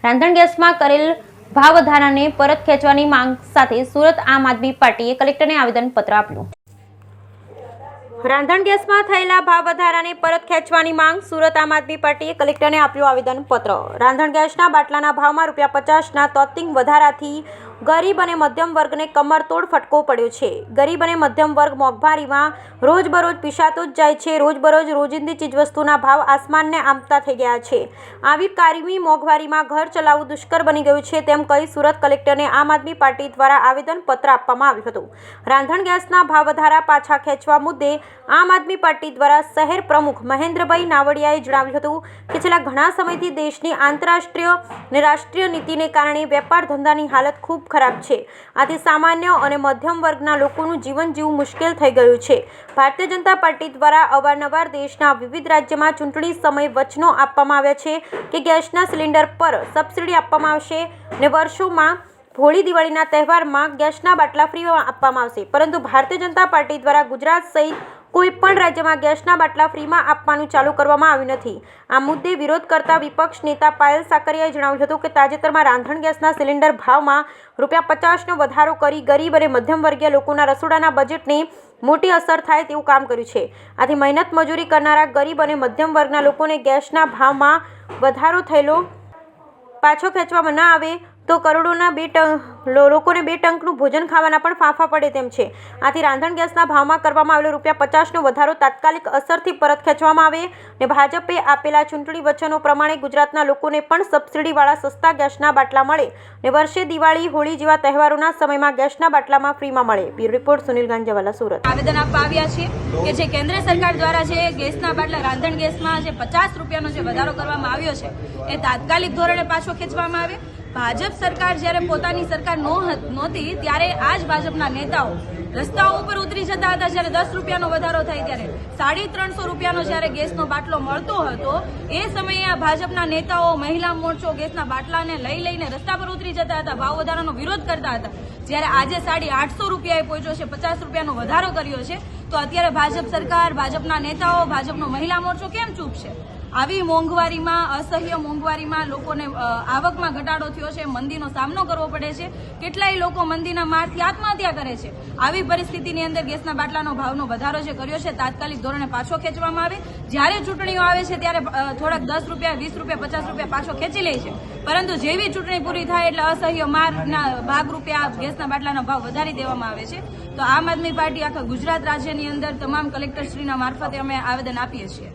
રાંધણ ગેસમાં કરેલ ભાવ વધારાને પરત ખેંચવાની માંગ સાથે સુરત આમ આદમી પાર્ટીએ કલેક્ટરને આવેદનપત્ર આપ્યું। રાંધણ ગેસમાં થયેલા ભાવ વધારાને પરત ખેંચવાની માંગ સુરત આમ આદમી પાર્ટીએ કલેક્ટરને આપ્યું આવેદનપત્ર। રાંધણ ગેસના બાટલાના ભાવમાં ₹50ના તોતિંગ વધારાથી ગરીબ અને મધ્યમ વર્ગને કમરતોડ ફટકો પડ્યો છે। ગરીબ અને મધ્યમ વર્ગ મોંઘવારીમાં રોજબરોજ પીસાતો જ જાય છે। રોજબરોજ રોજિંદી ચીજવસ્તુના ભાવ આસમાનને આંબતા થઈ ગયા છે। આવી કાયમી મોંઘવારીમાં ઘર ચલાવવું દુષ્કર બની ગયું છે તેમ કહી સુરત કલેક્ટરને આમ આદમી પાર્ટી દ્વારા આવેદનપત્ર આપવામાં આવ્યું હતું। રાંધણ ગેસના ભાવ વધારા પાછા ખેંચવા મુદ્દે આમ આદમી પાર્ટી દ્વારા શહેર પ્રમુખ મહેન્દ્રભાઈ નાવડિયાએ જણાવ્યું હતું કે છેલ્લા ઘણા સમયથી દેશની આંતરરાષ્ટ્રીય અને રાષ્ટ્રીય નીતિને કારણે વેપાર ધંધાની હાલત ખૂબ ખરાબ છે। આથી સામાન્ય અને મધ્યમ વર્ગના લોકોનું જીવન જીવવું મુશ્કેલ થઈ ગયું છે। ભારતીય જનતા પાર્ટી દ્વારા અવારનવાર દેશના વિવિધ રાજ્યમાં ચૂંટણી સમયે વચનો આપવામાં આવ્યા છે કે ગેસના સિલિન્ડર પર સબસિડી આપવામાં આવશે અને વર્ષોમાં હોળી દિવાળીના તહેવારમાં ગેસના બાટલા ફ્રીમાં આપવામાં આવશે, પરંતુ ભારતીય જનતા પાર્ટી દ્વારા ગુજરાત સહિત કોઈ પણ રાજ્યમાં ગેસના બાટલા ફ્રીમાં આપવાનું ચાલુ કરવામાં આવ્યું નથી। આ મુદ્દે વિરોધ કરતા વિપક્ષ નેતા પાયલ સાકરિયાએ જણાવ્યું હતું કે તાજેતરમાં રાંધણ ગેસના સિલિન્ડર ભાવમાં ₹50નો વધારો કરી ગરીબ અને મધ્યમ વર્ગીય લોકોના રસોડાના બજેટને મોટી અસર થાય તેવું કામ કર્યું છે। આથી મહેનત મજૂરી કરનારા ગરીબ અને મધ્યમ વર્ગના લોકોને ગેસના ભાવમાં વધારો થયેલો પાછો ખેંચવામાં ન આવે તો કરોડોના લોકોને 2 ટંકનું ભોજન ખાવાના પણ ફાંફા પડે તેમ છે। આથી રાંધણ ગેસના ભાવમાં કરવામાં આવેલો ₹50નો વધારો તાત્કાલિક અસરથી પરત ખેંચવામાં આવે અને ભાજપે આપેલા ચૂંટણી વચનો પ્રમાણે ગુજરાતના લોકોને પણ સબસિડીવાળા સસ્તા ગેસના બાટલા મળે અને વર્ષે દિવાળી હોળી જેવા તહેવારોના સમયમાં ગેસના બાટલામાં ફ્રીમાં મળે। Bureau report Sunil Ganjawala, Surat. આવેદન આપવા આવ્યા છે કે જે કેન્દ્ર સરકાર દ્વારા જે ગેસના બાટલા રાંધણ ગેસમાં જે ₹50નો જે વધારો કરવામાં આવ્યો છે એ તાત્કાલિક ધોરણે પાછો ખેંચવામાં આવે। ભાજપ સરકાર જ્યારે પોતાની સરકાર નહોતી ત્યારે આ જ ભાજપના નેતાઓ રસ્તાઓ ઉપર ઉતરી જતા હતા। જ્યારે ₹10નો વધારો થાય ત્યારે ₹350 જ્યારે ગેસનો બાટલો મળતો હતો એ સમયે આ ભાજપના નેતાઓ મહિલા મોરચો ગેસના બાટલાને લઈને રસ્તા પર ઉતરી જતા હતા, ભાવ વધારાનો વિરોધ કરતા હતા। જ્યારે આજે ₹850 પહોંચ્યો છે, ₹50નો વધારો કર્યો છે, તો અત્યારે ભાજપ સરકાર, ભાજપના નેતાઓ, ભાજપનો મહિલા મોરચો કેમ ચૂપ છે? આવી મોંઘવારીમાં, અસહ્ય મોંઘવારીમાં લોકોને આવકમાં ઘટાડો થયો છે, મંદીનો સામનો કરવો પડે છે, કેટલાય લોકો મંદીના મારથી આત્મહત્યા કરે છે। આવી પરિસ્થિતિની અંદર ગેસના બાટલાનો ભાવનો વધારો જે કર્યો છે તાત્કાલિક ધોરણે પાછો ખેંચવામાં આવે। જ્યારે ચૂંટણીઓ આવે છે ત્યારે થોડાક ₹10, ₹20, ₹50 પાછો ખેંચી લે છે, પરંતુ જેવી ચૂંટણી પૂરી થાય એટલે અસહ્ય મારના ભાગરૂપે આ ગેસના બાટલાનો ભાવ વધારી દેવામાં આવે છે। તો આમ આદમી પાર્ટી આખા ગુજરાત રાજ્યની અંદર તમામ કલેક્ટરશ્રીના મારફતે અમે આવેદન આપીએ છીએ।